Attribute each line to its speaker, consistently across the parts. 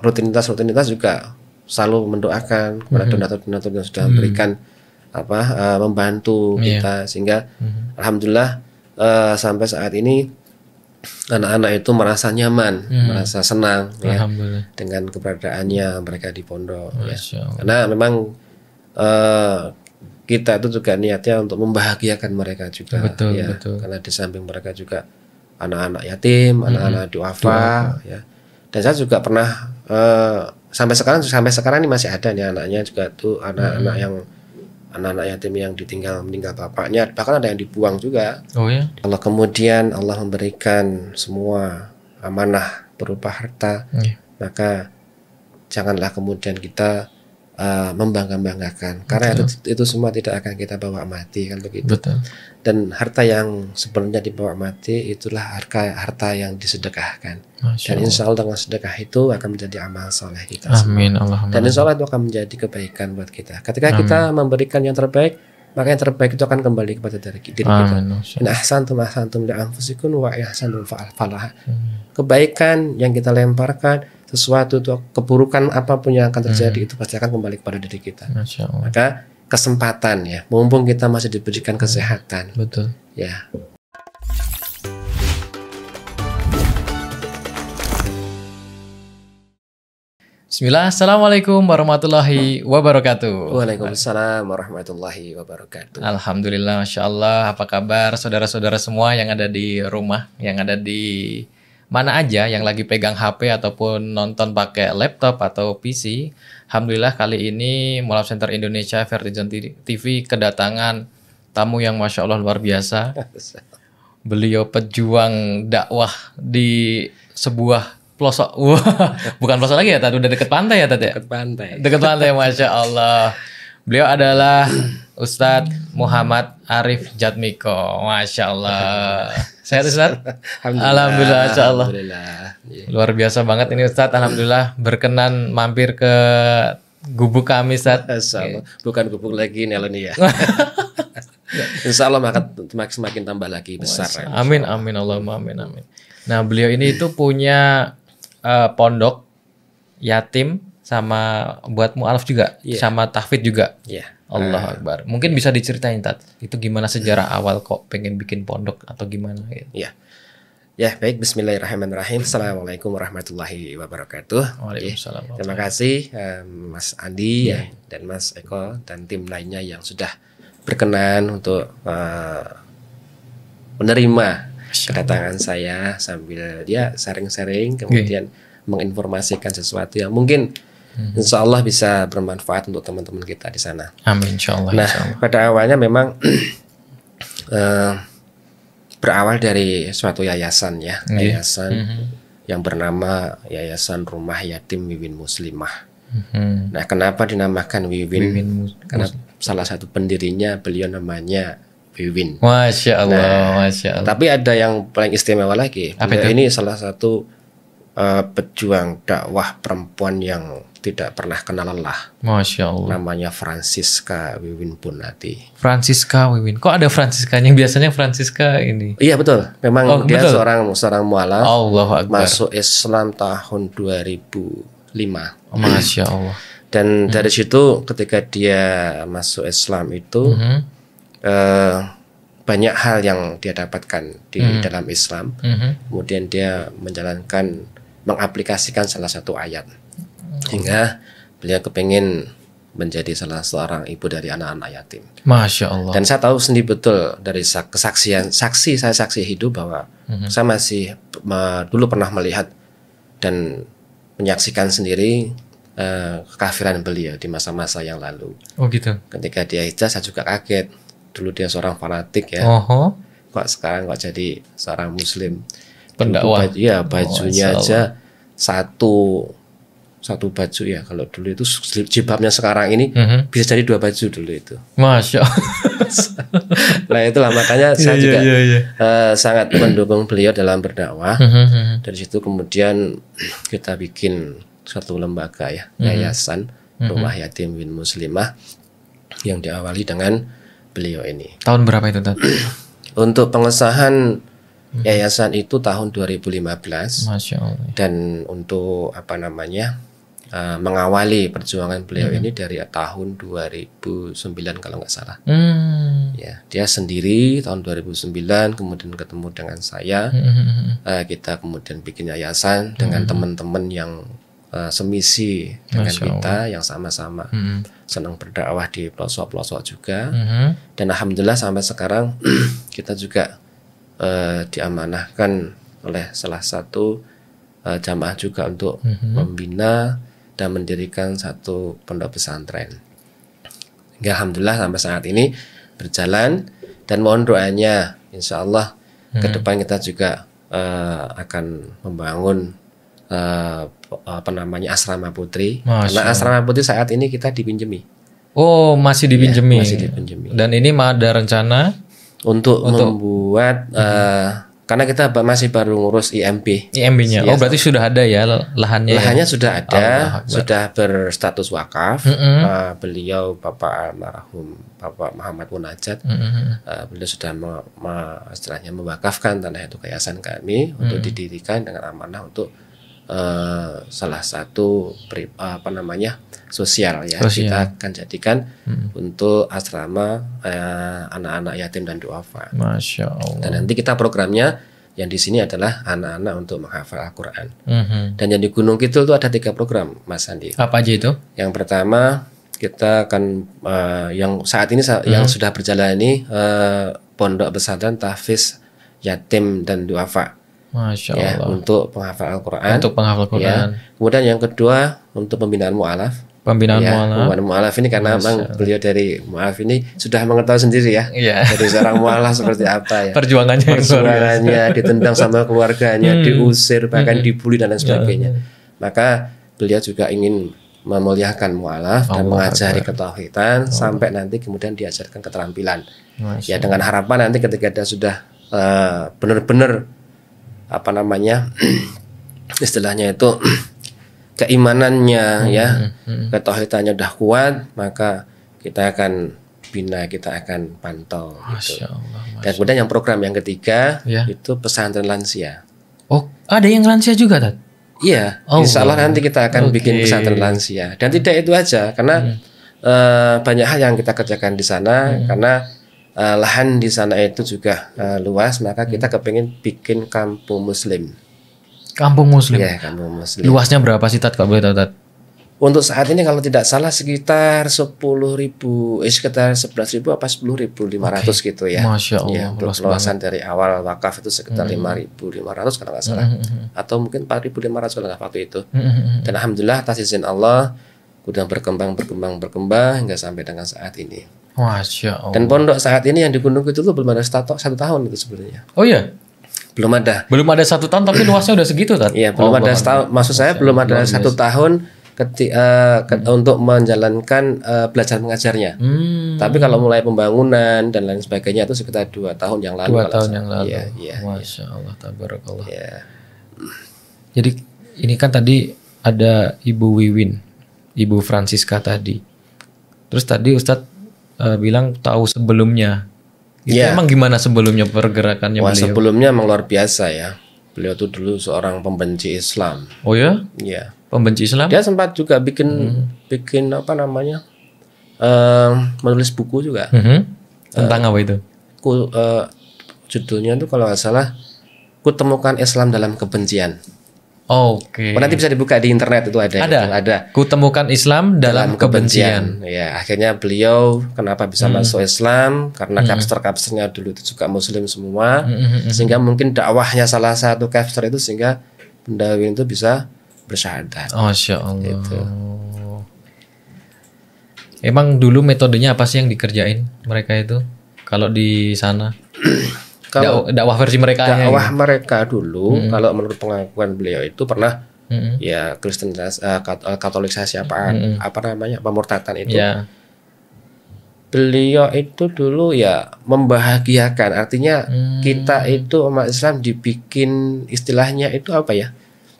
Speaker 1: rutinitas juga selalu mendoakan kepada donatur-donatur yang sudah memberikan membantu kita, sehingga alhamdulillah sampai saat ini anak-anak itu merasa nyaman, merasa senang ya dengan keberadaannya mereka di pondok ya. Karena memang kita itu juga niatnya untuk membahagiakan mereka juga. Betul. Karena di samping mereka juga anak-anak yatim, anak-anak duafa ya. Dan saya juga pernah sampai sekarang ini masih ada nih anaknya juga tuh, anak-anak yatim yang meninggal bapaknya, bahkan ada yang dibuang juga. Kalau kemudian Allah memberikan semua amanah berupa harta, maka janganlah kemudian kita membangga-banggakan, karena itu semua tidak akan kita bawa mati, kan begitu. Dan harta yang sebenarnya dibawa mati itulah harta yang disedekahkan. Dan insya Allah dengan sedekah itu akan menjadi amal soleh kita. Amin. Dan insya Allah itu akan menjadi kebaikan buat kita. Ketika kita memberikan yang terbaik, maka yang terbaik itu akan kembali kepada diri kita. In ahsantum li anfusikum wa ihsantum falah. Kebaikan yang kita lemparkan, sesuatu itu, keburukan apapun yang akan terjadi itu pasti akan kembali kepada diri kita. Maka kesempatan ya, mumpung kita masih diberikan kesehatan.
Speaker 2: Betul.
Speaker 1: Ya.
Speaker 2: Bismillah, assalamualaikum warahmatullahi wabarakatuh.
Speaker 1: Waalaikumsalam warahmatullahi wabarakatuh.
Speaker 2: Alhamdulillah, masya Allah. Apa kabar saudara-saudara semua yang ada di rumah, yang ada di mana aja, yang lagi pegang HP ataupun nonton pakai laptop atau PC. Alhamdulillah kali ini Mualaf Center Indonesia Vertijon TV kedatangan tamu yang masya Allah luar biasa. Beliau pejuang dakwah di sebuah pelosok. Bukan pelosok lagi ya, tadi udah deket pantai ya tadi. Deket pantai, masya Allah. Beliau adalah Ustadz Muhammad Arif Jatmiko, masya Allah. Sehat Ustadz? Alhamdulillah, masya Allah. Luar biasa banget ini Ustadz. Alhamdulillah berkenan mampir ke gubuk kami Ustadz.
Speaker 1: Bukan gubuk lagi nih ya. Insya Allah semakin tambah lagi besar.
Speaker 2: Amin, amin, Allahumma amin, amin. Nah beliau ini itu punya pondok yatim, sama buat mu'alaf juga, sama tahfidz juga. Allah Akbar. Mungkin bisa diceritain Tat, itu gimana sejarah awal kok pengen bikin pondok atau gimana gitu.
Speaker 1: Ya baik, bismillahirrahmanirrahim. Assalamualaikum warahmatullahi wabarakatuh.
Speaker 2: Waalaikumsalam.
Speaker 1: Terima kasih Mas Andi dan Mas Eko dan tim lainnya yang sudah berkenan untuk menerima kedatangan saya sambil sharing-sharing, kemudian menginformasikan sesuatu yang mungkin insya Allah bisa bermanfaat untuk teman-teman kita di sana.
Speaker 2: Amin, insya Allah.
Speaker 1: Nah,
Speaker 2: insya Allah.
Speaker 1: Pada awalnya memang berawal dari suatu yayasan ya, yayasan yang bernama Yayasan Rumah Yatim Wiwin Muslimah. Nah, kenapa dinamakan Wiwin? Karena salah satu pendirinya beliau namanya Wiwin.
Speaker 2: Masya Allah, Masya Allah.
Speaker 1: Tapi ada yang paling istimewa lagi. Ini salah satu pejuang dakwah perempuan yang tidak pernah kenal lelah.
Speaker 2: Masya Allah.
Speaker 1: Namanya Francisca Wiwin Punati.
Speaker 2: Francisca Wiwin. Kok ada Franciscanya? Biasanya Francisca ini.
Speaker 1: Iya betul. Memang dia betul. seorang mualaf.
Speaker 2: Allahu Akbar.
Speaker 1: Masuk Islam tahun 2005.
Speaker 2: Masya Allah.
Speaker 1: Dan dari situ ketika dia masuk Islam itu banyak hal yang dia dapatkan di dalam Islam. Kemudian dia mengaplikasikan salah satu ayat. Hingga beliau kepengen menjadi salah seorang ibu dari anak-anak yatim.
Speaker 2: Masya Allah.
Speaker 1: Dan saya tahu sendiri betul dari saksi hidup bahwa saya masih dulu pernah melihat dan menyaksikan sendiri kekafiran beliau di masa-masa yang lalu.
Speaker 2: Oh gitu.
Speaker 1: Ketika dia hijrah saya juga kaget. Dulu dia seorang fanatik ya. Kok sekarang kok jadi seorang muslim.
Speaker 2: Pendakwah.
Speaker 1: Iya, bajunya aja satu baju ya. Kalau dulu itu jilbabnya sekarang ini bisa jadi 2 baju dulu itu.
Speaker 2: Masya Allah.
Speaker 1: Nah itulah makanya saya juga sangat mendukung beliau dalam berdakwah. Dari situ kemudian kita bikin suatu lembaga ya, Yayasan Rumah Yatim Wiwin Muslimah yang diawali dengan beliau ini.
Speaker 2: Tahun berapa itu Tat?
Speaker 1: Untuk pengesahan Yayasan itu tahun 2015.
Speaker 2: Masya Allah.
Speaker 1: Dan untuk mengawali perjuangan beliau ini dari tahun 2009 kalau nggak salah. Ya, dia sendiri tahun 2009 kemudian ketemu dengan saya. Kita kemudian bikin yayasan dengan teman-teman yang semisi dengan kita, yang sama-sama senang berdakwah di pelosok-pelosok juga. Dan alhamdulillah sampai sekarang kita juga diamanahkan oleh salah satu jamaah juga untuk membina dan mendirikan satu pondok pesantren. Hingga alhamdulillah sampai saat ini berjalan, dan mohon doanya insya Allah ke depan kita juga akan membangun asrama putri. Karena asrama putri saat ini kita dipinjemi.
Speaker 2: Oh, masih dipinjemi.
Speaker 1: Ya, masih dipinjemi.
Speaker 2: Dan ini ada rencana
Speaker 1: untuk membuat karena kita masih baru ngurus
Speaker 2: IMB-nya. Oh, berarti sudah ada ya lahannya.
Speaker 1: Lahannya sudah ada, sudah berstatus wakaf. Beliau Bapak almarhum Bapak Muhammad Munajat, beliau sudah istilahnya mewakafkan tanah itu ke yayasan kami untuk didirikan dengan amanah untuk salah satu sosial ya. Kita akan jadikan untuk asrama anak-anak yatim dan duafa.
Speaker 2: Masya Allah.
Speaker 1: Dan nanti kita programnya yang di sini adalah anak-anak untuk menghafal Al-Quran. Dan yang di Gunung Kidul itu ada 3 program, Mas Andi.
Speaker 2: Apa aja itu?
Speaker 1: Yang pertama kita akan yang saat ini yang sudah berjalan ini pondok pesantren tahfiz yatim dan duafa.
Speaker 2: Masya Allah.
Speaker 1: Ya, untuk penghafal Al-Quran.
Speaker 2: Untuk penghafal Al-Quran.
Speaker 1: Ya. Kemudian yang kedua untuk pembinaan mu'alaf.
Speaker 2: Pembinaan
Speaker 1: mu'alaf ini karena memang beliau dari mu'alaf ini sudah mengetahui sendiri ya. Dari seorang mu'alaf seperti apa ya. Perjuangannya ditendang sama keluarganya, diusir, bahkan dibully dan lain sebagainya. Maka beliau juga ingin memuliakan mu'alaf dan mengajari ketauhidan sampai nanti kemudian diajarkan keterampilan. Ya, dengan harapan nanti ketika dia sudah benar-benar istilahnya itu keimanannya ketauhidannya udah kuat, maka kita akan bina, kita akan pantau gitu. Dan kemudian yang program yang ketiga itu pesantren lansia.
Speaker 2: Oh, ada yang lansia juga, Tat?
Speaker 1: Iya, insya Allah nanti kita akan bikin pesantren lansia. Dan tidak itu aja, karena banyak hal yang kita kerjakan di sana, karena lahan di sana itu juga luas, maka kita kepingin bikin kampung muslim.
Speaker 2: Kampung muslim?
Speaker 1: Ya, kampung muslim.
Speaker 2: Luasnya berapa sih, Tat, kalau boleh tahu, Tat?
Speaker 1: Untuk saat ini kalau tidak salah sekitar 10.000, sekitar 11.000 apa 10.500 gitu ya.
Speaker 2: Masya Allah.
Speaker 1: Ya, untuk luasan dari awal wakaf itu sekitar 5.500 kalau nggak salah, atau mungkin 4.500 kalau nggak waktu itu. Dan alhamdulillah atas izin Allah udah berkembang hingga sampai dengan saat ini.
Speaker 2: Masya Allah.
Speaker 1: Dan pondok saat ini yang di Gunung Kidul itu belum ada 1 tahun itu sebenarnya.
Speaker 2: Oh iya?
Speaker 1: Belum ada
Speaker 2: 1 tahun tapi luasnya udah segitu, Tat?
Speaker 1: Iya, belum ada setahun. Maksud saya belum ada 1 tahun untuk menjalankan belajar mengajarnya. Tapi kalau mulai pembangunan dan lain sebagainya itu sekitar 2 tahun yang lalu.
Speaker 2: 2 tahun yang lalu.
Speaker 1: Iya.
Speaker 2: Masya Allah, tabarakallah.
Speaker 1: Ya.
Speaker 2: Jadi ini kan tadi ada Ibu Wiwin, Ibu Francisca tadi. Terus tadi Ustadz bilang tahu sebelumnya. Itu emang gimana sebelumnya pergerakannya beliau?
Speaker 1: Sebelumnya emang luar biasa ya. Beliau tuh dulu seorang pembenci Islam.
Speaker 2: Oh ya?
Speaker 1: Iya.
Speaker 2: Pembenci Islam?
Speaker 1: Dia sempat juga bikin menulis buku juga.
Speaker 2: Tentang apa itu?
Speaker 1: Judulnya tuh kalau nggak salah, Ku Temukan Islam Dalam Kebencian.
Speaker 2: Oke.
Speaker 1: Nanti bisa dibuka di internet itu ada.
Speaker 2: Ku Temukan Islam Dalam Kebencian.
Speaker 1: Ya, akhirnya beliau kenapa bisa masuk Islam karena kapster-kapsternya dulu itu juga Muslim semua, sehingga mungkin dakwahnya salah satu kapster itu sehingga Bunda Wiwin itu bisa bersyahadat.
Speaker 2: Masya Allah. Gitu. Emang dulu metodenya apa sih yang dikerjain mereka itu kalau di sana? Kalau dakwah versi mereka
Speaker 1: dakwah mereka dulu kalau menurut pengakuan beliau itu pernah ya katolikisasi pemurtatan itu. Beliau itu dulu ya membahagiakan, artinya kita itu umat Islam dibikin istilahnya itu apa ya?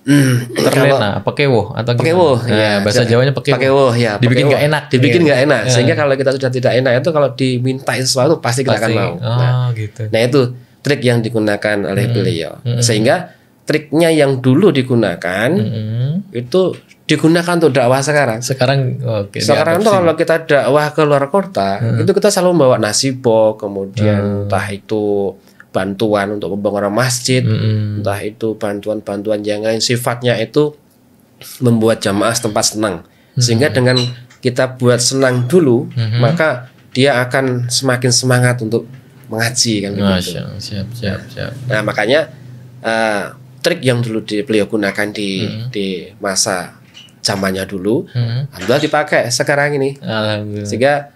Speaker 2: Terlena, pakewoh atau
Speaker 1: pakewoh ya,
Speaker 2: bahasa Jawanya pakewoh
Speaker 1: ya,
Speaker 2: dibikin nggak enak,
Speaker 1: sehingga kalau kita sudah tidak enak itu kalau diminta sesuatu pasti kita akan mau.
Speaker 2: Gitu.
Speaker 1: Nah itu trik yang digunakan oleh beliau. Sehingga triknya yang dulu digunakan itu digunakan untuk dakwah sekarang.
Speaker 2: Sekarang
Speaker 1: tuh kalau kita dakwah ke luar kota, itu kita selalu membawa nasibok, kemudian entah itu bantuan untuk pembangunan masjid, entah itu bantuan-bantuan yang lain, sifatnya itu membuat jamaah setempat senang. Sehingga dengan kita buat senang dulu, maka dia akan semakin semangat untuk mengaji kan begitu.
Speaker 2: Siap.
Speaker 1: Nah, makanya trik yang dulu beliau gunakan di masa zamannya dulu, alhamdulillah dipakai sekarang ini. Sehingga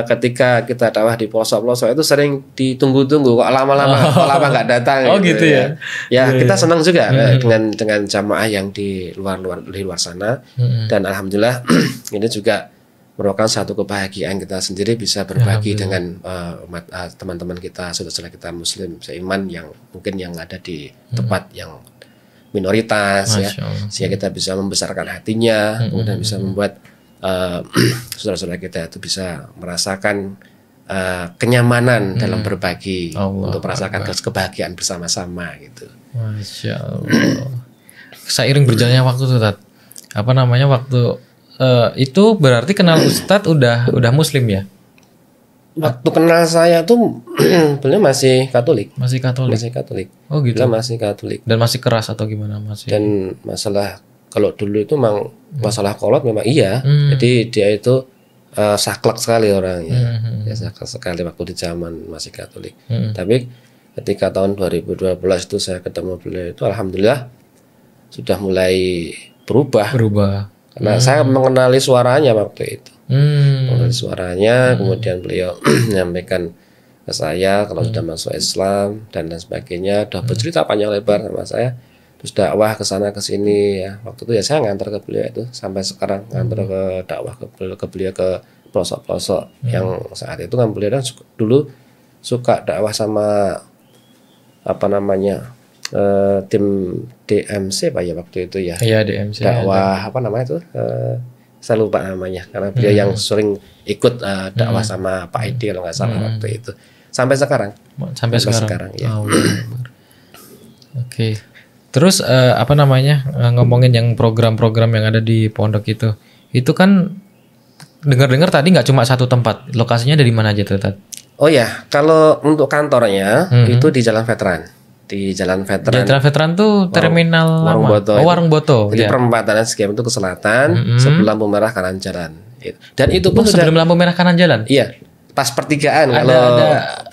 Speaker 1: ketika kita dakwah di pelosok-pelosok itu sering ditunggu-tunggu kok lama nggak datang.
Speaker 2: Gitu ya.
Speaker 1: Ya kita senang juga dengan jamaah yang di luar sana, dan alhamdulillah ini juga merupakan satu kebahagiaan kita sendiri bisa berbagi dengan teman-teman kita, saudara-saudara kita Muslim seiman yang mungkin yang ada di tempat yang minoritas, ya, sehingga kita bisa membesarkan hatinya, kemudian bisa membuat saudara-saudara kita itu bisa merasakan kenyamanan dalam berbagi, untuk merasakan kebahagiaan bersama-sama gitu.
Speaker 2: Masya Allah. Seiring berjalannya waktu tuh, Tat, waktu itu berarti kenal Ustadz udah Muslim ya?
Speaker 1: Waktu kenal saya tuh beliau masih Katolik.
Speaker 2: Masih Katolik. Oh gitu.
Speaker 1: Beliau masih Katolik.
Speaker 2: Dan masih keras atau gimana masih?
Speaker 1: Dan masalah kalau dulu itu memang masalah kolot memang iya. Jadi dia itu saklek sekali orangnya. Ya saklek sekali waktu di zaman masih Katolik. Tapi ketika tahun 2012 itu saya ketemu beliau itu alhamdulillah sudah mulai berubah. Karena saya mengenali suaranya waktu itu. Mengenali suaranya, kemudian beliau menyampaikan ke saya kalau sudah masuk Islam dan lain sebagainya, sudah bercerita panjang lebar sama saya, terus dakwah ke sana ke sini ya. Waktu itu ya saya ngantar ke beliau itu sampai sekarang, ngantar ke dakwah ke beliau ke pelosok-pelosok yang saat itu kan beliau kan dulu suka dakwah sama tim DMC Pak ya waktu itu ya.
Speaker 2: Iya, DMC.
Speaker 1: Dakwah itu saya lupa namanya karena beliau yang sering ikut dakwah sama Pak Edi kalau nggak salah waktu itu. Sampai sekarang ya. Oke.
Speaker 2: Terus ngomongin yang program-program yang ada di pondok itu kan dengar-dengar tadi nggak cuma satu tempat, lokasinya dari mana aja tuh, Tat?
Speaker 1: Oh ya, kalau untuk kantornya itu di Jalan Veteran. Di Jalan
Speaker 2: Veteran tuh terminal Warung Boto.
Speaker 1: Jadi perempatan SGM itu ke selatan, sebelum lampu merah kanan jalan. Dan itu pun
Speaker 2: sebelum lampu merah kanan jalan.
Speaker 1: Iya, pas pertigaan.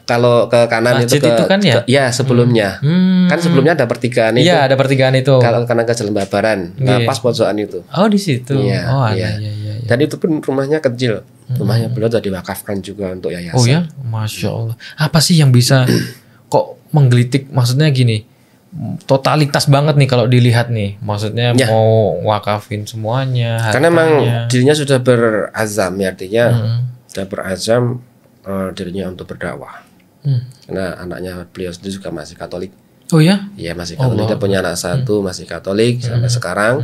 Speaker 1: Kalau ke kanan itu
Speaker 2: kan ya?
Speaker 1: Sebelumnya. Kan sebelumnya ada pertigaan itu.
Speaker 2: Iya, ada pertigaan itu.
Speaker 1: Kalau kanan ke Jalan Babaran, pas pojokan itu.
Speaker 2: Oh, di situ.
Speaker 1: Iya. Iya. Dan itu pun rumahnya kecil. Rumahnya beliau sudah diwakafkan juga untuk yayasan.
Speaker 2: Oh ya, Masya Allah. Apa sih yang bisa kok menggelitik, maksudnya gini, totalitas banget nih kalau dilihat nih, maksudnya mau wakafin semuanya hartanya.
Speaker 1: Karena memang dirinya sudah berazam ya, artinya sudah berazam dirinya untuk berdakwah. Karena anaknya beliau sendiri juga masih Katolik.
Speaker 2: Oh ya?
Speaker 1: Iya, masih Katolik. Dia punya anak satu masih Katolik sampai sekarang.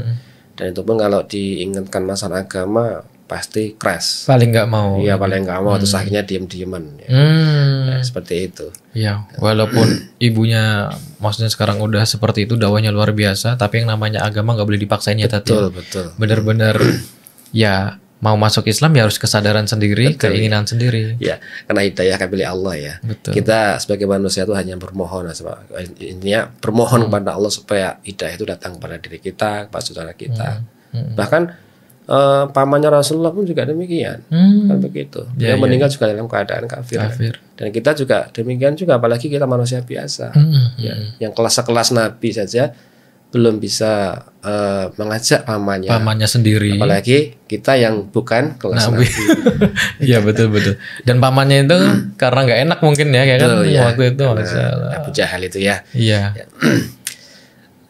Speaker 1: Dan itu pun kalau diingatkan masalah agama pasti keras.
Speaker 2: Paling nggak mau.
Speaker 1: Iya, paling nggak mau. Terus akhirnya diem-dieman. Ya. Seperti itu.
Speaker 2: Iya, walaupun ibunya maksudnya sekarang udah seperti itu, dakwahnya luar biasa, tapi yang namanya agama nggak boleh dipaksain ya, Tati.
Speaker 1: Betul.
Speaker 2: Bener-bener ya mau masuk Islam ya harus kesadaran sendiri, keinginan sendiri.
Speaker 1: Ya, karena hidayah kan pilih Allah ya. Betul. Kita sebagai manusia itu hanya bermohon, intinya bermohon kepada Allah supaya hidayah itu datang kepada diri kita, kepada saudara kita. Bahkan pamannya Rasulullah pun juga demikian, kan begitu. Dia meninggal juga dalam keadaan kafir. Dan kita juga demikian juga, apalagi kita manusia biasa, yang kelas-kelas Nabi saja belum bisa mengajak pamannya sendiri. Apalagi kita yang bukan kelas Nabi.
Speaker 2: Iya betul. Dan pamannya itu karena nggak enak mungkin ya, kayak kan waktu itu
Speaker 1: Abu Jahal itu ya.
Speaker 2: Iya.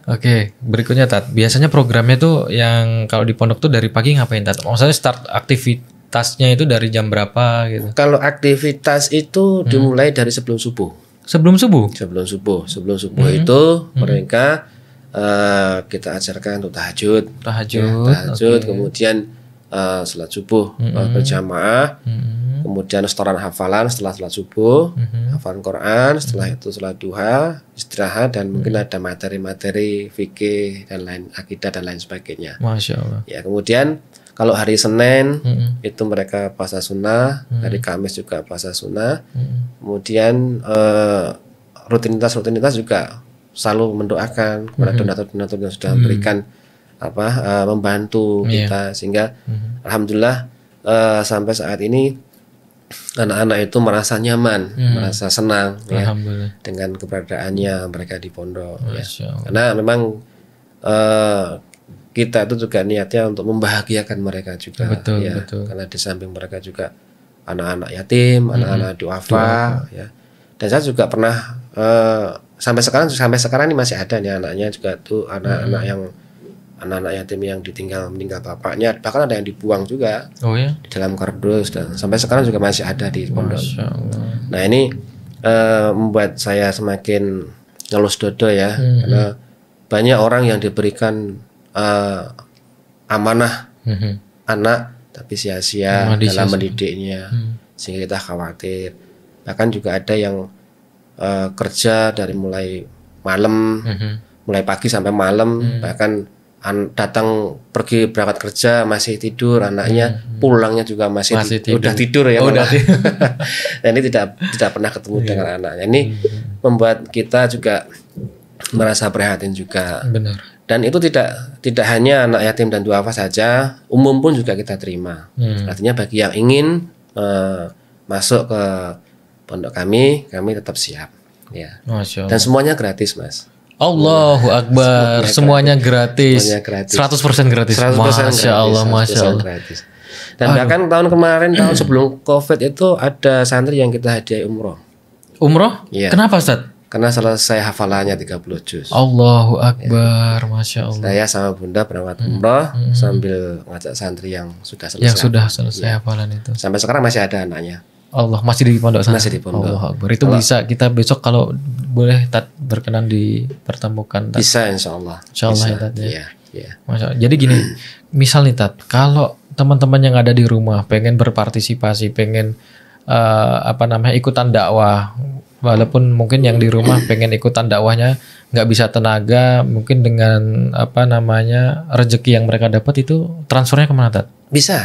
Speaker 2: Oke, berikutnya Tat. Biasanya programnya tuh yang kalau di pondok tuh dari pagi ngapain, Tat? Maksudnya start aktivitasnya itu dari jam berapa gitu?
Speaker 1: Kalau aktivitas itu dimulai dari sebelum subuh.
Speaker 2: Sebelum subuh
Speaker 1: itu mereka kita ajarkan untuk tahajud, kemudian sholat subuh berjamaah. kemudian setoran hafalan setelah sholat subuh, hafalan Quran, setelah itu sholat duha, istirahat, dan mungkin ada materi-materi fikih dan lain, akidah dan lain sebagainya.
Speaker 2: Masya Allah.
Speaker 1: Ya, kemudian kalau hari Senin itu mereka puasa sunnah, hari Kamis juga puasa sunnah. Kemudian rutinitas juga selalu mendoakan kepada donatur-donatur yang sudah memberikan membantu kita, sehingga alhamdulillah sampai saat ini anak-anak itu merasa nyaman, merasa senang ya, dengan keberadaannya mereka di pondok ya. Karena memang kita itu juga niatnya untuk membahagiakan mereka juga.
Speaker 2: Betul.
Speaker 1: Karena di samping mereka juga anak-anak yatim, anak-anak duafa ya. Dan saya juga pernah sampai sekarang ini masih ada nih anaknya juga tuh, anak-anak yatim yang meninggal bapaknya, bahkan ada yang dibuang juga di dalam kardus, dan sampai sekarang juga masih ada di pondok. Nah ini membuat saya semakin ngelus dodo ya, karena banyak orang yang diberikan amanah anak tapi sia-sia dalam mendidiknya, sehingga kita khawatir. Bahkan juga ada yang kerja dari mulai malam, mulai pagi sampai malam, bahkan pergi berangkat kerja masih tidur anaknya, pulangnya juga masih udah tidur ya. Dan ini tidak pernah ketemu dengan anaknya. Ini membuat kita juga merasa prihatin juga.
Speaker 2: Benar.
Speaker 1: Dan itu tidak hanya anak yatim dan duafa saja, umum pun juga kita terima. Artinya bagi yang ingin masuk ke pondok kami tetap siap ya. Dan semuanya gratis, Mas.
Speaker 2: Allahu Akbar, semuanya gratis. 100% gratis. Masya Allah.
Speaker 1: Gratis. Dan bahkan tahun kemarin, tahun sebelum Covid itu ada santri yang kita hadiah umroh.
Speaker 2: Umroh? Ya. Kenapa, Ustaz?
Speaker 1: Karena selesai hafalannya 30 juz.
Speaker 2: Allahu Akbar, ya. Masya Allah.
Speaker 1: Saya sama Bunda berangkat umroh sambil ngajak santri yang sudah selesai.
Speaker 2: Yang sudah selesai hafalan itu.
Speaker 1: Sampai sekarang masih ada anaknya.
Speaker 2: Allah, masih di pondok sana.
Speaker 1: Masih di pondok.
Speaker 2: Allahu Akbar. Itu bisa kita besok kalau boleh berkenan dipertemukan.
Speaker 1: Bisa insya Allah.
Speaker 2: Insya Allah ya, Tat.
Speaker 1: Iya.
Speaker 2: Masya Allah. Jadi gini, misal nih Tat, kalau teman-teman yang ada di rumah pengen berpartisipasi, pengen ikutan dakwah, walaupun mungkin yang di rumah pengen ikutan dakwahnya nggak bisa tenaga, mungkin dengan rezeki yang mereka dapat itu transfernya kemana, Tat?
Speaker 1: Bisa,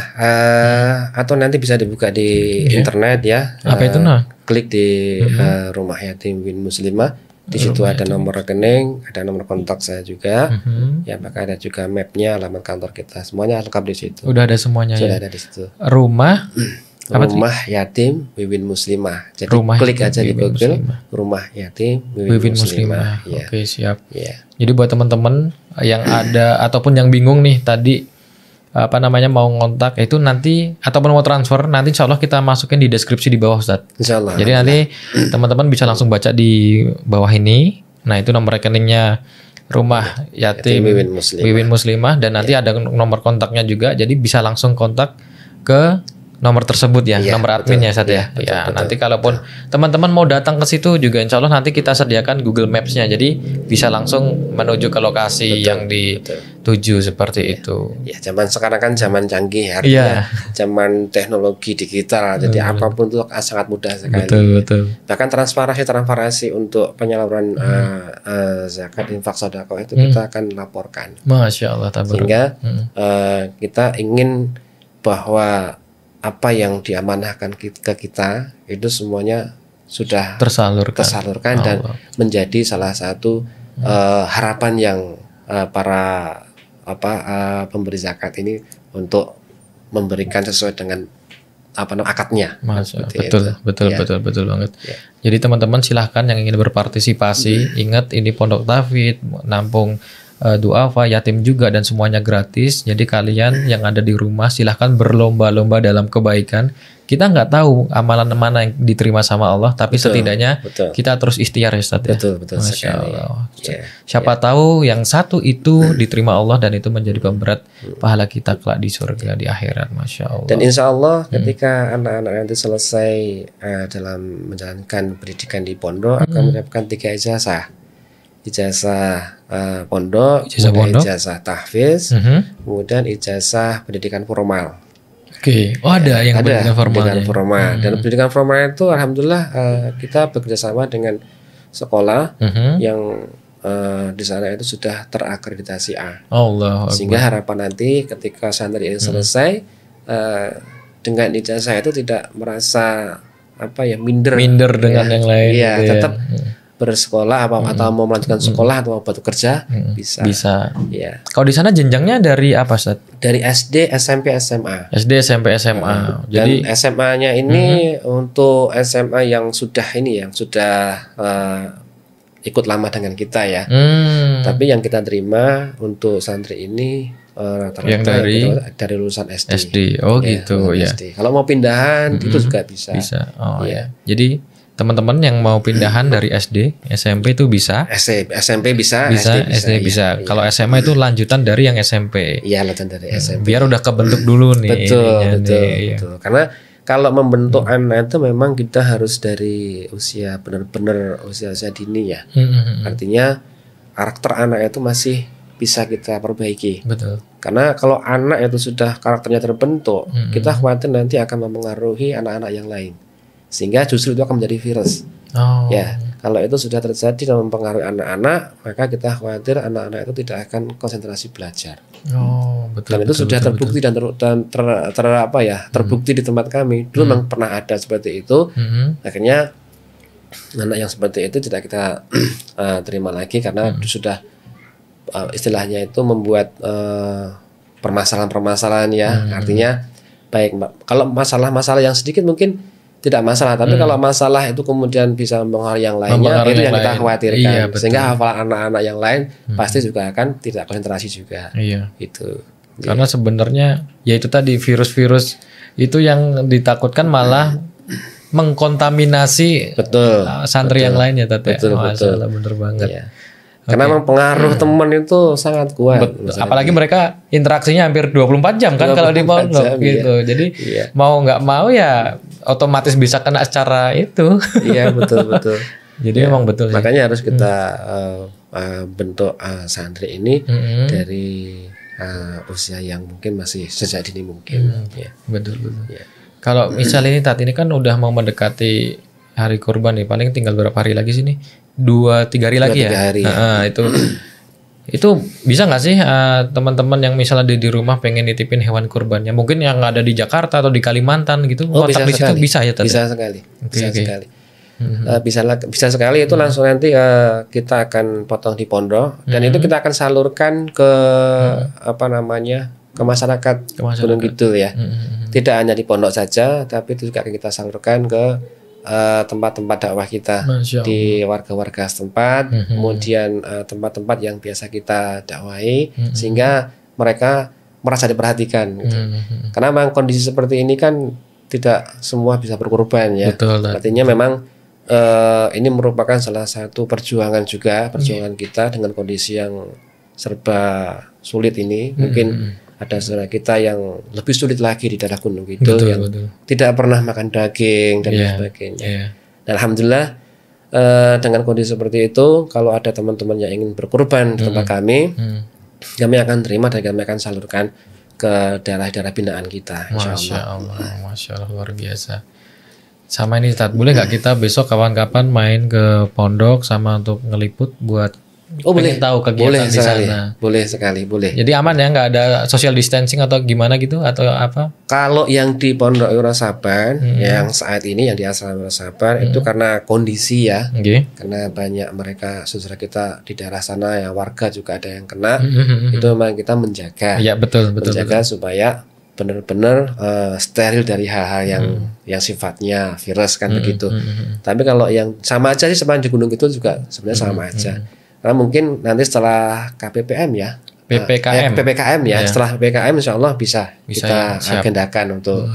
Speaker 1: atau nanti bisa dibuka di internet ya.
Speaker 2: Apa itu
Speaker 1: klik di Rumah Yatim Win Muslimah. Di situ ada nomor rekening, ada nomor kontak saya juga. Ya, maka ada juga mapnya, alamat kantor kita. Semuanya lengkap di situ.
Speaker 2: Udah ada semuanya.
Speaker 1: Sudah
Speaker 2: ya?
Speaker 1: ada di situ.
Speaker 2: Rumah
Speaker 1: Yatim Wiwin Muslimah. Jadi
Speaker 2: Rumah
Speaker 1: klik aja di Google
Speaker 2: Muslimah.
Speaker 1: Rumah Yatim Wiwin Muslimah.
Speaker 2: Ya. Oke, siap.
Speaker 1: Ya.
Speaker 2: Jadi buat teman-teman yang ada ataupun yang bingung nih tadi mau ngontak itu nanti ataupun mau transfer, nanti insya Allah kita masukin di deskripsi di bawah, Ustaz.
Speaker 1: Insya Allah.
Speaker 2: Jadi nanti teman-teman bisa langsung baca di bawah ini. Nah, itu nomor rekeningnya Rumah Yatim Wiwin Muslimah, dan nanti ada nomor kontaknya juga. Jadi bisa langsung kontak ke nomor tersebut ya, nomor adminnya Ustaz ya. Betul. Nanti kalaupun teman-teman mau datang ke situ juga insya Allah nanti kita sediakan Google Maps-nya. Jadi bisa langsung menuju ke lokasi yang dituju seperti itu.
Speaker 1: Ya, zaman sekarang kan zaman canggih, artinya zaman teknologi digital. Jadi apapun itu sangat mudah sekali.
Speaker 2: Betul.
Speaker 1: Bahkan transparansi untuk penyaluran zakat, infak, sedekah itu kita akan laporkan.
Speaker 2: Masya Allah.
Speaker 1: Sehingga kita ingin bahwa apa yang diamanahkan ke kita itu semuanya sudah tersalurkan dan menjadi salah satu harapan yang para pemberi zakat ini untuk memberikan sesuai dengan akadnya. Betul banget. Ya. Jadi teman-teman silahkan yang ingin berpartisipasi, ingat ini Pondok Tauhid nampung duafa, yatim juga, dan semuanya gratis. Jadi kalian yang ada di rumah silahkan berlomba-lomba dalam kebaikan. Kita nggak tahu amalan mana yang diterima sama Allah, tapi setidaknya kita terus ikhtiar ya Ustaz. Betul
Speaker 2: Masya Allah. Siapa tahu yang satu itu diterima Allah dan itu menjadi pemberat pahala kita kelak di surga di akhirat. Masya Allah.
Speaker 1: Dan insya Allah ketika anak-anak nanti selesai dalam menjalankan pendidikan di pondok akan mendapatkan 3 ijazah. Ijazah pondok, ijazah tahfiz, kemudian ijazah pendidikan formal.
Speaker 2: Oke. Oh ada yang pendidikan formal.
Speaker 1: Pendidikan formal. Dan pendidikan formal itu alhamdulillah kita bekerja sama dengan sekolah yang di sana itu sudah terakreditasi A.
Speaker 2: Allah.
Speaker 1: Sehingga harapan nanti ketika santri ini selesai dengan ijazah itu tidak merasa minder
Speaker 2: dengan yang lain.
Speaker 1: Iya, gitu tetap bersekolah atau mau melanjutkan sekolah atau mau kerja bisa. Iya.
Speaker 2: Kalau di sana jenjangnya dari apa, Ustaz?
Speaker 1: Dari SD, SMP, SMA.
Speaker 2: SD, SMP, SMA.
Speaker 1: Jadi SMA-nya ini untuk SMA yang sudah ikut lama dengan kita ya. Tapi yang kita terima untuk santri ini rata-rata
Speaker 2: yang
Speaker 1: dari lulusan SD.
Speaker 2: Gitu ya.
Speaker 1: SD. Kalau mau pindahan itu juga bisa.
Speaker 2: Ya. Jadi teman-teman yang mau pindahan dari SD, SMP itu bisa.
Speaker 1: SMP bisa.
Speaker 2: SD bisa.
Speaker 1: Iya.
Speaker 2: Kalau SMA itu lanjutan dari yang SMP.
Speaker 1: Iya, lanjutan dari SMP.
Speaker 2: Biar udah kebentuk dulu nih.
Speaker 1: Betul. Karena kalau membentuk anak itu memang kita harus dari usia benar-benar usia dini ya. Artinya karakter anak itu masih bisa kita perbaiki.
Speaker 2: Betul.
Speaker 1: Karena kalau anak itu sudah karakternya terbentuk, kita khawatir nanti akan mempengaruhi anak-anak yang lain. Sehingga justru itu akan menjadi virus. Ya, kalau itu sudah terjadi dan mempengaruhi anak-anak, maka kita khawatir anak-anak itu tidak akan konsentrasi belajar.
Speaker 2: Betul.
Speaker 1: Dan itu sudah terbukti dan terbukti di tempat kami. Dulu memang pernah ada seperti itu. Akhirnya anak yang seperti itu tidak kita terima lagi karena sudah istilahnya itu membuat permasalahan-permasalahan ya. Artinya baik kalau masalah-masalah yang sedikit mungkin tidak masalah, tapi kalau masalah itu kemudian bisa mempengaruhi yang lainnya, itu yang kita khawatirkan. Sehingga hafalan anak-anak yang lain pasti juga akan tidak konsentrasi juga. Itu.
Speaker 2: Karena sebenarnya ya itu tadi virus-virus itu yang ditakutkan malah mengkontaminasi santri yang lainnya, Tete.
Speaker 1: Betul.
Speaker 2: Bener banget.
Speaker 1: Iya. Karena memang pengaruh teman itu sangat kuat.
Speaker 2: Apalagi mereka interaksinya hampir 24 jam kan kalau di pondok gitu. Jadi mau nggak mau ya otomatis bisa kena secara itu.
Speaker 1: Iya, betul.
Speaker 2: Jadi memang betul.
Speaker 1: Makanya harus kita bentuk santri ini dari usia yang mungkin masih sejak dini mungkin.
Speaker 2: Betul. Ya. Kalau misalnya ini ini kan udah mau mendekati hari kurban nih, paling tinggal berapa hari lagi sih nih? 2-3 hari lagi ya.
Speaker 1: Hari.
Speaker 2: Itu bisa nggak sih teman-teman yang misalnya di rumah pengen nitipin hewan kurbannya, mungkin yang ada di Jakarta atau di Kalimantan gitu, kontak di situ bisa ya Tete?
Speaker 1: Bisa sekali. Sekali. Bisa sekali itu langsung nanti kita akan potong di pondok dan itu kita akan salurkan ke ke masyarakat Gunung Kidul ya. Tidak hanya di pondok saja, tapi itu juga akan kita salurkan ke tempat-tempat dakwah kita di warga-warga setempat, kemudian tempat-tempat yang biasa kita dakwahi, sehingga mereka merasa diperhatikan. Gitu. Karena memang kondisi seperti ini kan tidak semua bisa berkorban ya.
Speaker 2: Betul,
Speaker 1: artinya memang ini merupakan salah satu perjuangan kita dengan kondisi yang serba sulit ini. Mungkin ada saudara kita yang lebih sulit lagi di daerah Gunung Kidul yang tidak pernah makan daging dan sebagainya. Dan alhamdulillah dengan kondisi seperti itu, kalau ada teman-teman yang ingin berkorban di tempat kami akan terima dan kami akan salurkan ke daerah-daerah binaan kita.
Speaker 2: Masya Allah, luar biasa. Sama ini Ustaz, boleh nggak kita besok kawan-kawan main ke pondok sama untuk ngeliput buat
Speaker 1: boleh
Speaker 2: tahu kegiatan di sana.
Speaker 1: Boleh sekali.
Speaker 2: Jadi aman ya, nggak ada social distancing atau gimana gitu atau apa?
Speaker 1: Kalau yang di Pondok Wonosaban yang saat ini yang di Asrama Wonosaban itu karena kondisi ya. Karena banyak mereka saudara kita di daerah sana yang warga juga ada yang kena. Itu memang kita menjaga.
Speaker 2: Iya, betul.
Speaker 1: Supaya benar-benar steril dari hal-hal yang sifatnya virus kan begitu. Tapi kalau yang sama aja sih sebenarnya di Gunung itu juga sebenarnya sama aja. Karena mungkin nanti setelah KPPM ya, PPKM ya, setelah PPKM insya Allah bisa kita agendakan untuk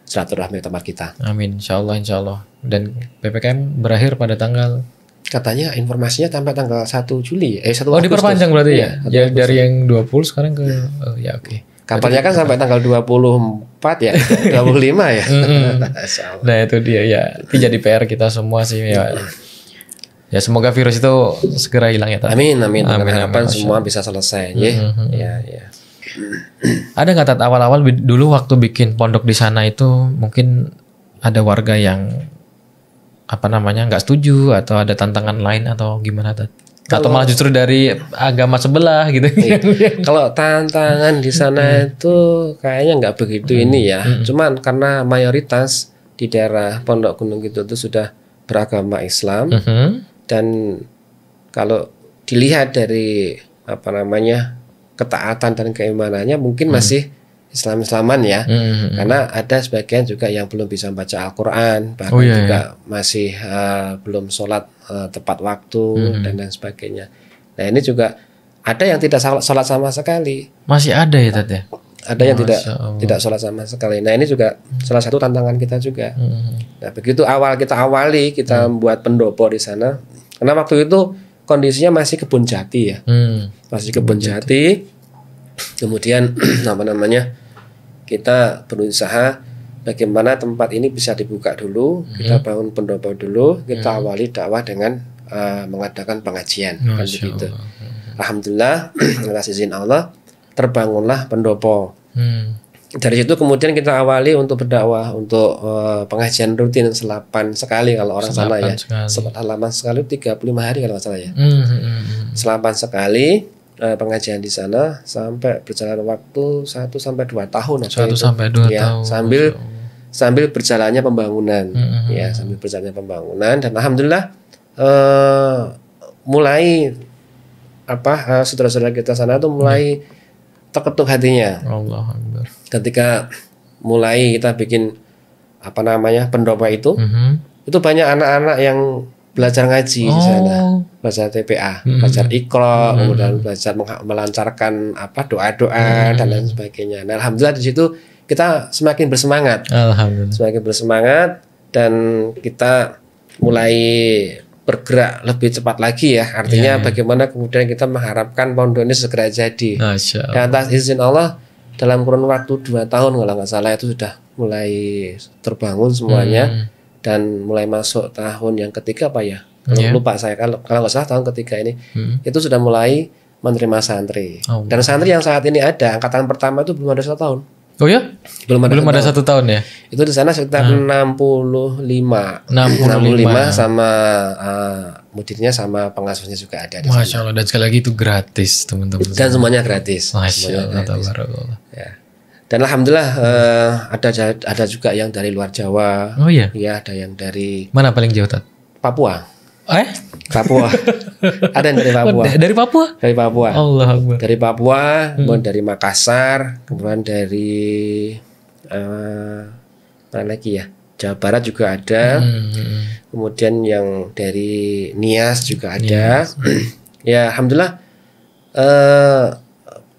Speaker 1: silaturahmi tempat kita.
Speaker 2: Amin, insya Allah. Dan PPKM berakhir pada tanggal,
Speaker 1: katanya informasinya sampai tanggal 1 Juli. 1
Speaker 2: Agustus. Diperpanjang berarti ya? Dari yang 20 sekarang ke
Speaker 1: Kabarnya kan sampai tanggal 24 ya, 25 ya.
Speaker 2: Nah itu dia ya, itu jadi PR kita semua sih ya. Ya semoga virus itu segera hilang ya.
Speaker 1: Amin. Harapan semua bisa selesai. Ya.
Speaker 2: Ada nggak Tat awal-awal dulu waktu bikin pondok di sana itu mungkin ada warga yang nggak setuju atau ada tantangan lain atau gimana Tat? Atau malah justru dari agama sebelah gitu?
Speaker 1: Iya. Kalau tantangan di sana itu kayaknya nggak begitu ini ya. Cuman karena mayoritas di daerah Pondok Gunung Kidul itu sudah beragama Islam dan kalau dilihat dari ketaatan dan keimanannya mungkin masih Islam-Islaman ya, karena ada sebagian juga yang belum bisa baca Al-Quran, bahkan juga masih belum sholat tepat waktu dan lain sebagainya. Nah ini juga ada yang tidak sholat sama sekali.
Speaker 2: Masih ada ya Tat ya?
Speaker 1: Ada yang tidak sholat sama sekali. Nah ini juga salah satu tantangan kita juga. Nah begitu kita membuat pendopo di sana, karena waktu itu kondisinya masih kebun jati ya, masih kebun jati. Kemudian kita berusaha bagaimana tempat ini bisa dibuka dulu, kita bangun pendopo dulu, kita awali dakwah dengan mengadakan pengajian, kan begitu. Alhamdulillah atas izin Allah terbangunlah pendopo. Dari situ kemudian kita awali untuk berdakwah, untuk pengajian rutin selapan sekali kalau orang sana ya. Selapan sekali 35 hari kalau nggak salah ya. Selapan sekali pengajian di sana sampai berjalan waktu 1 sampai 2 tahun.
Speaker 2: 1 sampai 2 tahun.
Speaker 1: Sambil berjalannya pembangunan. Ya, sambil berjalannya pembangunan dan alhamdulillah mulai saudara-saudara kita sana tuh mulai terketuk hatinya.
Speaker 2: Allah Akbar.
Speaker 1: Ketika mulai kita bikin pendopo itu banyak anak-anak yang belajar ngaji di sana, belajar TPA, belajar Iqra, kemudian belajar melancarkan doa-doa dan lain sebagainya. Nah, alhamdulillah di situ kita semakin bersemangat. Semakin bersemangat dan kita mulai bergerak lebih cepat lagi ya. Artinya bagaimana kemudian kita mengharapkan pondok ini segera jadi. Dan atas izin Allah dalam kurun waktu 2 tahun kalau nggak salah itu sudah mulai terbangun semuanya dan mulai masuk tahun yang ketiga kalau lupa saya kalau nggak salah tahun ketiga ini itu sudah mulai menerima santri. Dan santri yang saat ini ada angkatan pertama itu belum ada 1 tahun.
Speaker 2: Oh ya? Belum ada 1 tahun ya?
Speaker 1: Itu di sana sekitar 65 sama mudirnya sama pengasuhnya juga ada di sana.
Speaker 2: Masya Allah, dan sekali lagi itu gratis teman-teman.
Speaker 1: Dan semuanya gratis.
Speaker 2: Masya Allah.
Speaker 1: Ya. Dan alhamdulillah ada juga yang dari luar Jawa.
Speaker 2: Oh iya?
Speaker 1: Ya, ada yang dari
Speaker 2: mana paling jauh Tat?
Speaker 1: Papua. Papua. Ada yang dari Papua.
Speaker 2: Dari Papua?
Speaker 1: Dari Papua.
Speaker 2: Allah Akbar.
Speaker 1: Dari Papua, kemudian dari Makassar, kemudian dari mana lagi ya? Jawa Barat juga ada. Kemudian yang dari Nias juga ada. Ya, alhamdulillah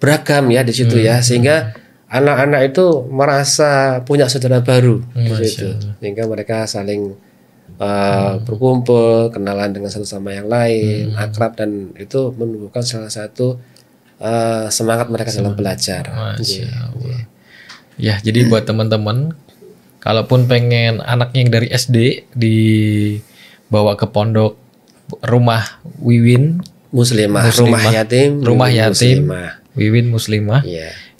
Speaker 1: beragam ya di situ ya, sehingga anak-anak itu merasa punya saudara baru di situ. Sehingga mereka saling berkumpul, kenalan dengan satu sama yang lain, akrab, dan itu menumbuhkan salah satu semangat mereka dalam belajar.
Speaker 2: Ya, jadi buat teman-teman, kalaupun pengen anaknya yang dari SD dibawa ke pondok rumah Wiwin Muslimah. Rumah yatim Wiwin Muslimah.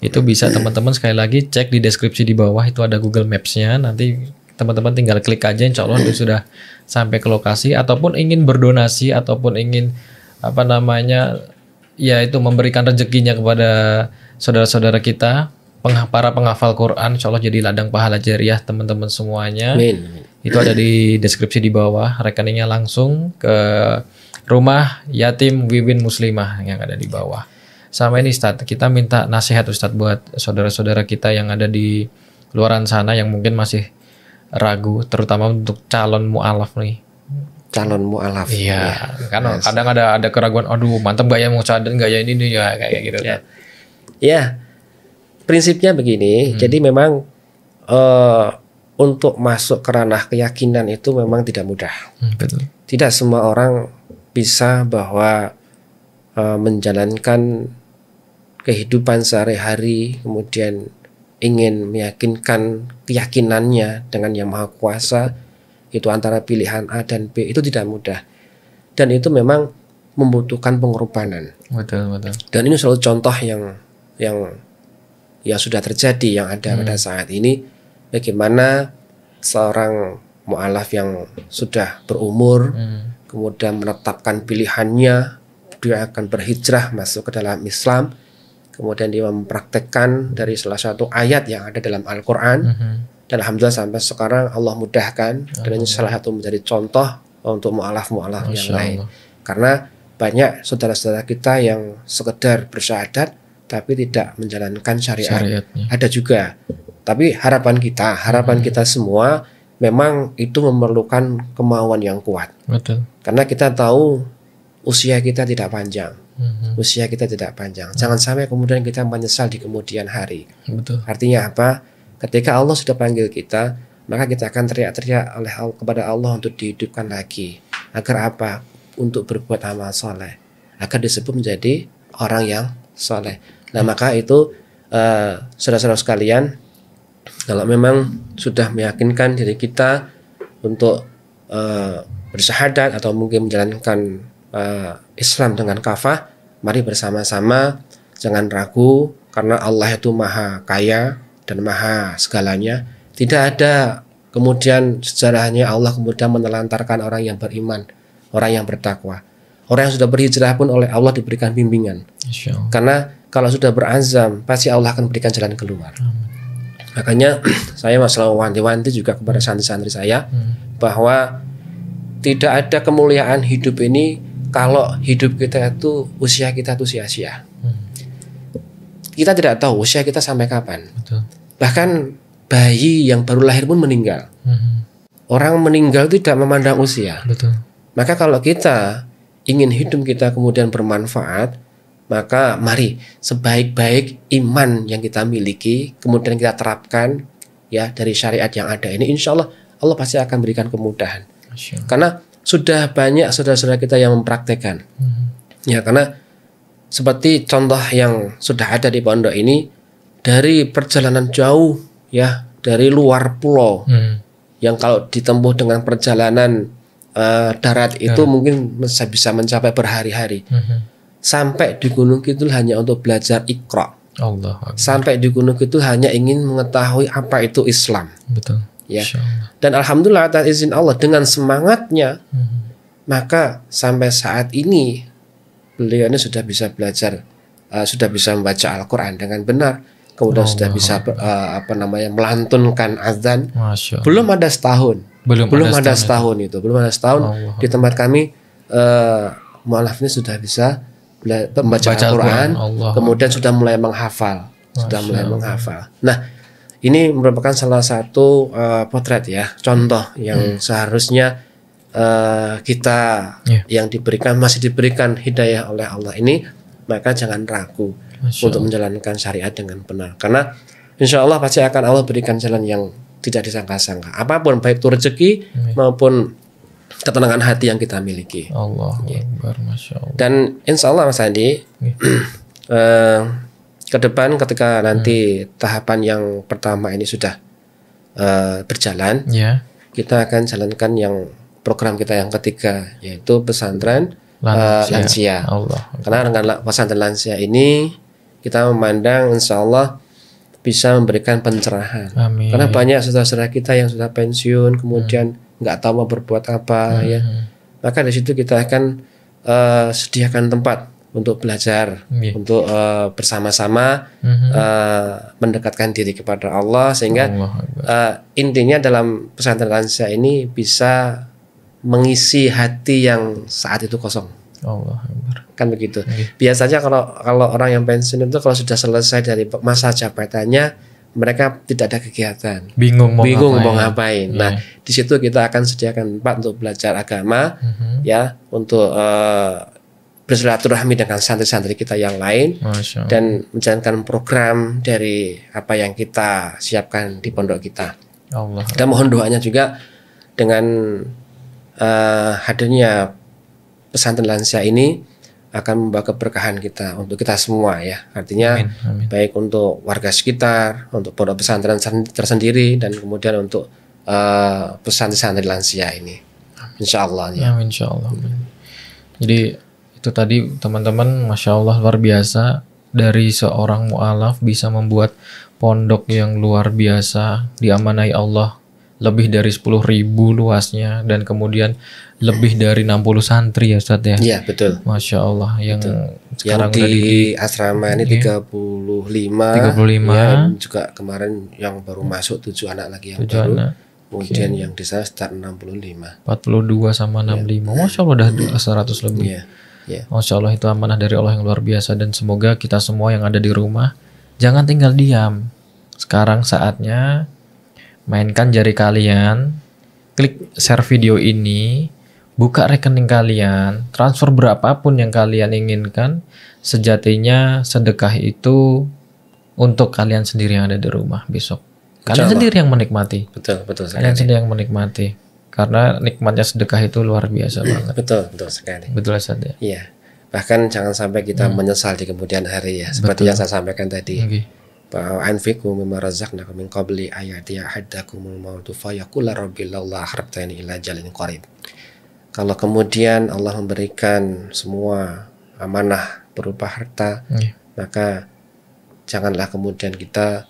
Speaker 2: Itu bisa teman-teman sekali lagi cek di deskripsi di bawah, itu ada Google Maps-nya. Nanti teman-teman tinggal klik aja, insya Allah sudah sampai ke lokasi. Ataupun ingin berdonasi ataupun ingin itu memberikan rezekinya kepada saudara-saudara kita, para penghafal Quran, insya Allah jadi ladang pahala jariah teman-teman semuanya.
Speaker 1: Amin.
Speaker 2: Itu ada di deskripsi di bawah, rekeningnya langsung ke rumah yatim Wiwin Muslimah yang ada di bawah. Sama ini Ustadz, kita minta nasihat Ustadz buat saudara-saudara kita yang ada di luaran sana yang mungkin masih ragu, terutama untuk calon mu'alaf nih.
Speaker 1: Calon mu'alaf.
Speaker 2: Iya, kan kadang ada keraguan, aduh mantap gak ya mau cadar gak ya ini nih ya kayak gitu.
Speaker 1: Ya, prinsipnya begini. Jadi memang untuk masuk ke ranah keyakinan itu memang tidak mudah.
Speaker 2: Betul.
Speaker 1: Tidak semua orang bisa bahwa menjalankan kehidupan sehari-hari kemudian ingin meyakinkan keyakinannya dengan Yang Maha Kuasa, itu antara pilihan A dan B, itu tidak mudah. Dan itu memang membutuhkan pengorbanan.
Speaker 2: Betul.
Speaker 1: Dan ini selalu contoh yang yang sudah terjadi yang ada pada saat ini, bagaimana seorang mu'alaf yang sudah berumur kemudian menetapkan pilihannya, dia akan berhijrah masuk ke dalam Islam, kemudian dia mempraktekkan dari salah satu ayat yang ada dalam Al-Quran, dan alhamdulillah sampai sekarang Allah mudahkan, dan ini salah satu menjadi contoh untuk mu'alaf-mu'alaf yang lain. Karena banyak saudara-saudara kita yang sekedar bersyahadat tapi tidak menjalankan syariatnya. Ada juga. Tapi harapan kita semua memang itu memerlukan kemauan yang kuat.
Speaker 2: Betul.
Speaker 1: Karena kita tahu usia kita tidak panjang. Usia kita tidak panjang. Jangan sampai kemudian kita menyesal di kemudian hari.
Speaker 2: Betul.
Speaker 1: Artinya apa? Ketika Allah sudah panggil kita, maka kita akan teriak-teriak kepada Allah untuk dihidupkan lagi. Agar apa? Untuk berbuat amal soleh. Agar disebut menjadi orang yang soleh. Nah maka itu saudara-saudara sekalian, kalau memang sudah meyakinkan diri kita untuk bersyahadat atau mungkin menjalankan Islam dengan kafah, mari bersama-sama, jangan ragu, karena Allah itu maha kaya dan maha segalanya. Tidak ada kemudian sejarahnya Allah kemudian menelantarkan orang yang beriman, orang yang bertakwa. Orang yang sudah berhijrah pun oleh Allah diberikan bimbingan. Karena kalau sudah berazam, pasti Allah akan berikan jalan keluar. Makanya saya selalu wanti-wanti juga kepada santri-santri saya bahwa tidak ada kemuliaan hidup ini kalau hidup kita itu, usia kita itu sia-sia. Kita tidak tahu usia kita sampai kapan.
Speaker 2: Betul.
Speaker 1: Bahkan bayi yang baru lahir pun meninggal. Orang meninggal tidak memandang usia.
Speaker 2: Betul.
Speaker 1: Maka kalau kita ingin hidup kita kemudian bermanfaat, maka mari sebaik-baik iman yang kita miliki kemudian kita terapkan ya dari syariat yang ada ini, insya Allah Allah pasti akan berikan kemudahan. Karena sudah banyak saudara-saudara kita yang mempraktekkan. Ya, karena seperti contoh yang sudah ada di pondok ini, dari perjalanan jauh ya, dari luar pulau, yang kalau ditempuh dengan perjalanan darat itu mungkin bisa mencapai berhari-hari. Sampai di Gunung Kidul hanya untuk belajar Iqra. Sampai di Gunung Kidul hanya ingin mengetahui apa itu Islam.
Speaker 2: Betul.
Speaker 1: Ya. Dan alhamdulillah atas izin Allah dengan semangatnya, maka sampai saat ini beliau ini sudah bisa belajar, sudah bisa membaca Al-Quran dengan benar, kemudian sudah bisa melantunkan azan. Belum ada setahun. Belum ada setahun itu. Belum ada setahun di tempat kami mu'alaf ini sudah bisa membaca Al-Quran, kemudian sudah mulai menghafal, Nah, ini merupakan salah satu potret ya, contoh yang seharusnya kita yang masih diberikan hidayah oleh Allah ini, maka jangan ragu untuk menjalankan syariat dengan benar, karena insya Allah pasti akan Allah berikan jalan yang tidak disangka-sangka, apapun, baik itu rezeki maupun ketenangan hati yang kita miliki.
Speaker 2: Masya Allah.
Speaker 1: Dan insya Allah Mas Andi, ke depan ketika nanti tahapan yang pertama ini sudah berjalan, kita akan jalankan yang program kita yang ketiga, yaitu pesantren lansia. Karena dengan pesantren lansia ini kita memandang insya Allah bisa memberikan pencerahan.
Speaker 2: Amin.
Speaker 1: Karena banyak saudara-saudara kita yang sudah pensiun kemudian nggak tahu mau berbuat apa ya, maka di situ kita akan sediakan tempat untuk belajar, untuk bersama-sama mendekatkan diri kepada Allah, sehingga intinya dalam pesantren lansia ini bisa mengisi hati yang saat itu kosong. Kan begitu. Biasanya kalau orang yang pensiun itu kalau sudah selesai dari masa jabatannya, mereka tidak ada kegiatan, bingung mau ngapain. Nah, di situ kita akan sediakan tempat untuk belajar agama, ya, untuk bersilaturahmi dengan santri-santri kita yang lain, dan menjalankan program dari apa yang kita siapkan di pondok kita. Dan mohon doanya juga dengan hadirnya pesantren lansia ini akan membawa keberkahan kita untuk kita semua ya. Artinya amin. Baik untuk warga sekitar, untuk pondok pesantren tersendiri, dan kemudian untuk pesantren lansia ini. Insya Allah ya.
Speaker 2: Insya Allah. Jadi itu tadi teman-teman, Masya Allah luar biasa. dari seorang mu'alaf bisa membuat pondok yang luar biasa, diamanai Allah, lebih dari 10.000 luasnya, dan kemudian lebih dari 60 santri ya Ustadz ya.
Speaker 1: Iya betul.
Speaker 2: Masya Allah. Yang
Speaker 1: betul.
Speaker 2: sekarang
Speaker 1: yang di asrama ini 35.
Speaker 2: 35.
Speaker 1: Ya, juga kemarin yang baru masuk 7 anak lagi yang
Speaker 2: 7
Speaker 1: baru.
Speaker 2: anak.
Speaker 1: Kemudian yang di sana sekitar 65.
Speaker 2: 42 sama 65. Masya Allah udah 100 lebih. Masya Allah, itu amanah dari Allah yang luar biasa. Dan semoga kita semua yang ada di rumah jangan tinggal diam. Sekarang saatnya mainkan jari kalian, klik share video ini, buka rekening kalian, transfer berapapun yang kalian inginkan. Sejatinya sedekah itu untuk kalian sendiri yang ada di rumah besok. Kalian sendiri yang menikmati.
Speaker 1: Betul sekali.
Speaker 2: Kalian sendiri yang menikmati. Karena nikmatnya sedekah itu luar biasa banget.
Speaker 1: Betul sekali.
Speaker 2: Betul saja.
Speaker 1: Iya. Bahkan jangan sampai kita menyesal di kemudian hari ya. Seperti yang saya sampaikan tadi. Bahwa anfiqu mimma razaqnakum min qabli ayati ahadakumul mautu fayaqula rabbi laula akhartani ila ajalin qarib. Kalau kemudian Allah memberikan semua amanah berupa harta, maka janganlah kemudian kita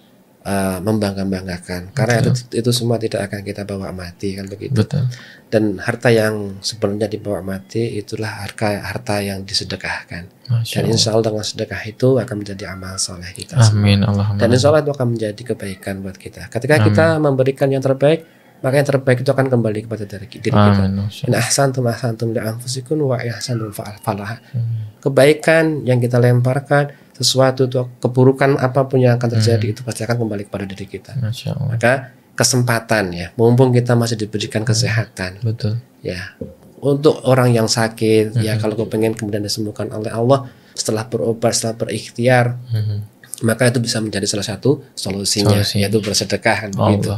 Speaker 1: membangga-banggakan, karena itu semua tidak akan kita bawa mati, kan begitu.
Speaker 2: Betul.
Speaker 1: Dan harta yang sebelumnya dibawa mati itulah harta yang disedekahkan. Dan insya Allah dengan sedekah itu akan menjadi amal soleh kita.
Speaker 2: Amin. Allahumma.
Speaker 1: Dan insya Allah itu akan menjadi kebaikan buat kita. Ketika kita memberikan yang terbaik, maka yang terbaik itu akan kembali kepada diri kita. In ahsantum li anfusikum wa ihsantum falaha. Kebaikan yang kita lemparkan, sesuatu itu, keburukan apapun yang akan terjadi itu pasti akan kembali kepada diri kita. Maka kesempatan ya, mumpung kita masih diberikan kesehatan.
Speaker 2: Betul.
Speaker 1: Ya, untuk orang yang sakit ya, kalau kepengen kemudian disembuhkan oleh Allah setelah berobat, setelah berikhtiar, maka itu bisa menjadi salah satu solusinya, yaitu bersedekah, kan begitu.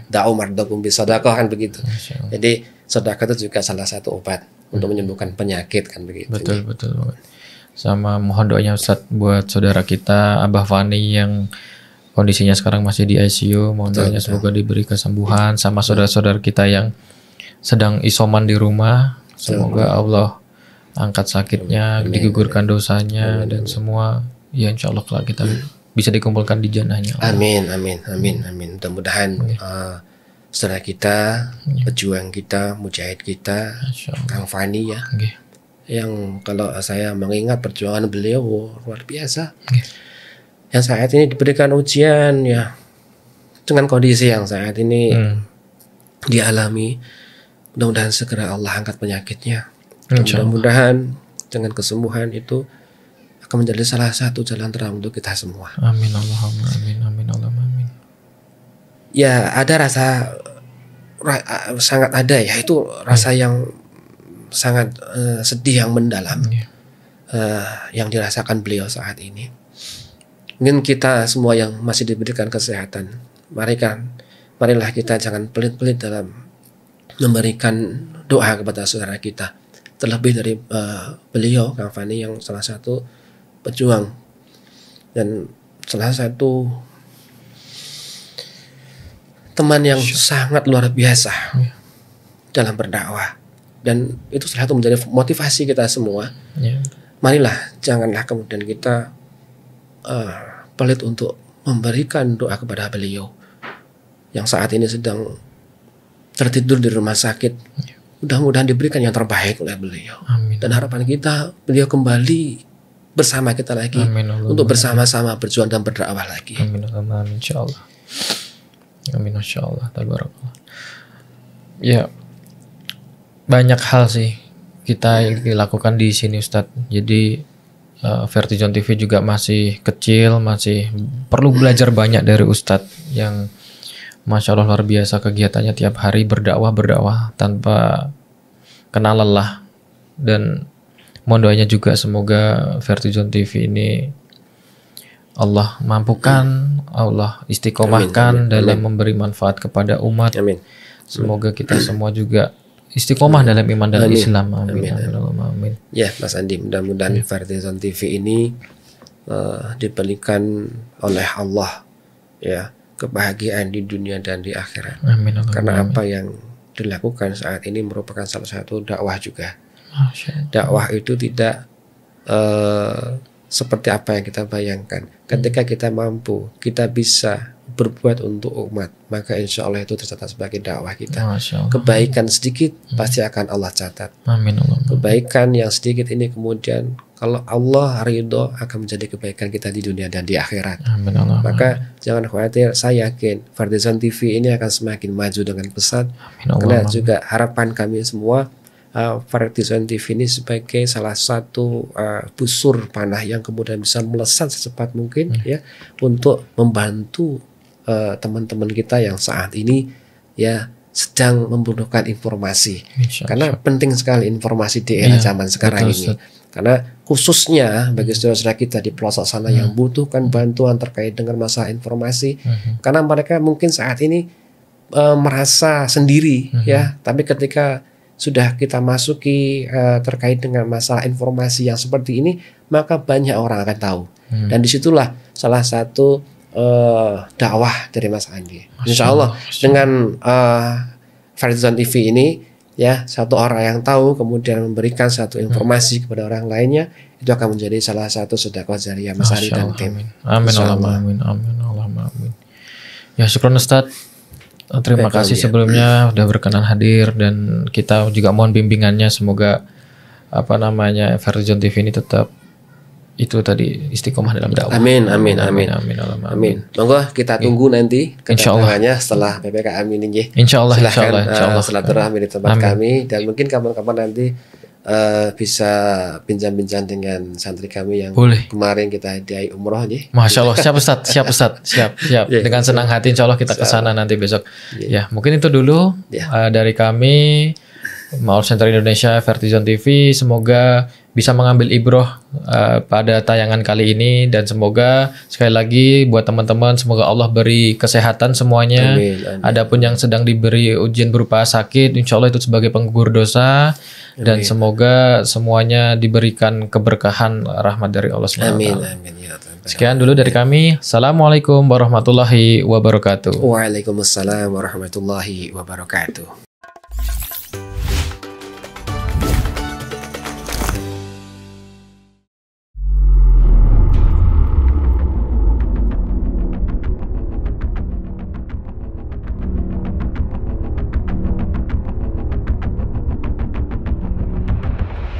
Speaker 1: Da'u mardakum bisadaqah, kan begitu. Jadi sedekah itu juga salah satu obat untuk menyembuhkan penyakit, kan begitu.
Speaker 2: Betul banget. Sama mohon doanya Ustadz buat saudara kita Abah Fani yang kondisinya sekarang masih di ICU. Mohon doanya semoga diberi kesembuhan. Sama saudara-saudara kita yang sedang isoman di rumah, semoga Allah angkat sakitnya, digugurkan dosanya, dan semua ya insya Allah kalau kita bisa dikumpulkan di jannahnya.
Speaker 1: Amin. Mudah-mudahan saudara kita, pejuang kita, mujahid kita, Kang Fani ya, yang kalau saya mengingat perjuangan beliau luar biasa. Yang saat ini diberikan ujian ya, dengan kondisi yang saat ini dialami, mudah-mudahan segera Allah angkat penyakitnya. Mudah-mudahan dengan kesembuhan itu akan menjadi salah satu jalan terang untuk kita semua.
Speaker 2: Amin Allahumma amin. Amin Allahumma amin.
Speaker 1: Ya, ada rasa sangat ada ya, itu rasa yang sangat sedih yang mendalam yang dirasakan beliau saat ini. Mungkin kita semua yang masih diberikan kesehatan, marilah kita jangan pelit-pelit dalam memberikan doa kepada saudara kita. Terlebih dari beliau Kang Fani yang salah satu pejuang dan salah satu teman yang sangat luar biasa dalam berdakwah. Dan itu salah satu menjadi motivasi kita semua. Marilah janganlah kemudian kita pelit untuk memberikan doa kepada beliau yang saat ini sedang tertidur di rumah sakit. Mudah-mudahan diberikan yang terbaik oleh beliau. Amin. Dan harapan kita beliau kembali bersama kita lagi. Amin, untuk bersama-sama berjuang dan berdakwah lagi.
Speaker 2: Amin insyaallah. Amin insyaallah. Tabarakallah. Ya, banyak hal sih kita yang dilakukan di sini Ustadz. Jadi Vertizon TV juga masih kecil, masih perlu belajar banyak dari Ustadz yang Masya Allah luar biasa kegiatannya tiap hari berdakwah tanpa kenal lelah. Dan mohon doanya juga semoga Vertizon TV ini Allah mampukan, Allah istiqomahkan dalam memberi manfaat kepada umat. Amin. Semoga kita semua juga istiqomah dalam iman dan Islam. Amin. Amin.
Speaker 1: Ya Mas Andi, mudah-mudahan Vertizon TV ini diberikan oleh Allah ya kebahagiaan di dunia dan di akhirat.
Speaker 2: Amin.
Speaker 1: Karena apa yang dilakukan saat ini merupakan salah satu dakwah juga. Dakwah itu tidak seperti apa yang kita bayangkan. Ketika kita mampu, kita bisa berbuat untuk umat, maka insya Allah itu tercatat sebagai dakwah kita. Kebaikan sedikit pasti akan Allah catat.
Speaker 2: Amin.
Speaker 1: Kebaikan yang sedikit ini kemudian kalau Allah ridho akan menjadi kebaikan kita di dunia dan di akhirat.
Speaker 2: Amin.
Speaker 1: Maka jangan khawatir, saya yakin Fardizon TV ini akan semakin maju dengan pesat. Karena juga harapan kami semua, Fardizon TV ini sebagai salah satu busur panah yang kemudian bisa melesat secepat mungkin ya untuk membantu teman-teman kita yang saat ini ya sedang membutuhkan informasi. Karena penting sekali informasi di era zaman sekarang ini. Karena khususnya bagi saudara-saudara kita di pelosok sana yang butuhkan bantuan terkait dengan masalah informasi, karena mereka mungkin saat ini merasa sendiri ya, tapi ketika sudah kita masuki terkait dengan masalah informasi yang seperti ini, maka banyak orang akan tahu. Dan disitulah salah satu dakwah dari Mas Andi. Insya Allah dengan Fardizon TV ini ya, satu orang yang tahu kemudian memberikan satu informasi kepada orang lainnya, itu akan menjadi salah satu sedekah jariyah Mas Andi dan tim.
Speaker 2: Amin. Amin. Ya, syukron Ustaz. Terima kasih sebelumnya udah berkenan hadir, dan kita juga mohon bimbingannya, semoga Fardizon TV ini tetap itu tadi istiqomah dalam dakwah.
Speaker 1: Amin. Monggo kita tunggu nanti kedatangannya setelah PPKM ini.
Speaker 2: Insyaallah.
Speaker 1: Silaturahmi di tempat kami, dan mungkin kapan-kapan nanti bisa bincang-bincang dengan santri kami yang kemarin kita hadiahi umroh nih.
Speaker 2: Masya Allah, siap Ustaz. Siap. Dengan senang hati insya Allah kita kesana nanti besok. Ya, mungkin itu dulu dari kami Ma'ruf Center Indonesia Fardizon TV. Semoga bisa mengambil ibroh pada tayangan kali ini, dan semoga sekali lagi buat teman-teman, semoga Allah beri kesehatan semuanya. Amin. Adapun yang sedang diberi ujian berupa sakit, insya Allah itu sebagai penggugur dosa. Amin. Dan semoga semuanya diberikan keberkahan rahmat dari Allah SWT.
Speaker 1: Amin.
Speaker 2: Sekian dulu dari kami. Assalamualaikum warahmatullahi wabarakatuh.
Speaker 1: Waalaikumsalam warahmatullahi wabarakatuh.